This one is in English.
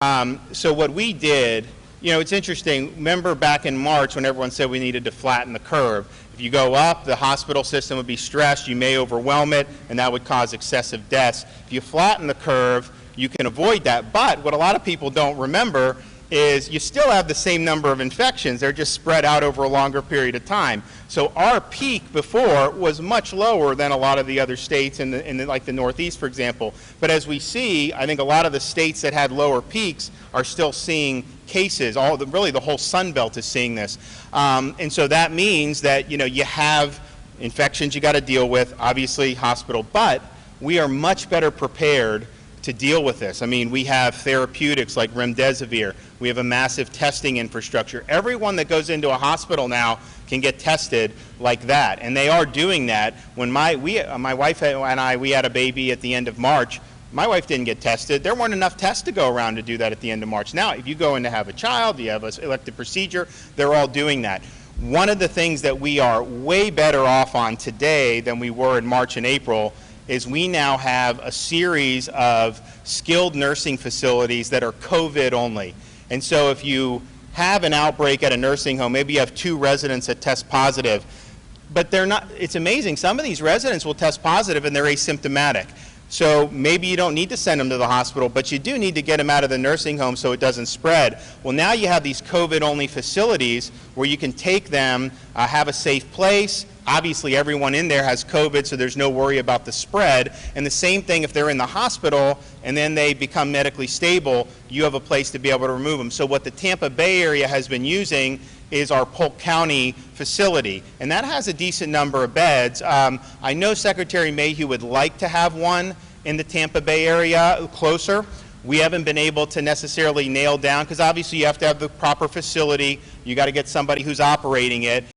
So what we did, it's interesting. Remember back in March when everyone said we needed to flatten the curve. If you go up, the hospital system would be stressed, you may overwhelm it, and that would cause excessive deaths. If you flatten the curve, you can avoid that. But what a lot of people don't remember is you still have the same number of infections. They're just spread out over a longer period of time. So our peak before was much lower than a lot of the other states like the Northeast, for example. But as we see, I think a lot of the states that had lower peaks are still seeing cases. Really the whole Sun Belt is seeing this. And so that means that, you have infections you got to deal with, obviously hospital, but we are much better prepared to deal with this. I mean, we have therapeutics like remdesivir. We have a massive testing infrastructure. Everyone that goes into a hospital now can get tested like that, and they are doing that. When my wife and I, we had a baby at the end of March. My wife didn't get tested. There weren't enough tests to go around to do that at the end of March. Now, if you go in to have a child, you have an elective procedure, they're all doing that. One of the things that we are way better off on today than we were in March and April is we now have a series of skilled nursing facilities that are COVID only. And so if you have an outbreak at a nursing home, maybe you have 2 residents that test positive, but they're not, it's amazing, some of these residents will test positive and they're asymptomatic. So maybe you don't need to send them to the hospital, but you do need to get them out of the nursing home so it doesn't spread. Well, now you have these COVID-only facilities where you can take them, have a safe place. Obviously, everyone in there has COVID, so there's no worry about the spread. And the same thing if they're in the hospital and then they become medically stable, you have a place to be able to remove them. So what the Tampa Bay area has been using is our Polk County facility, and that has a decent number of beds. I know Secretary Mayhew would like to have one in the Tampa Bay area closer. We haven't been able to necessarily nail down, because obviously you have to have the proper facility, you got to get somebody who's operating it.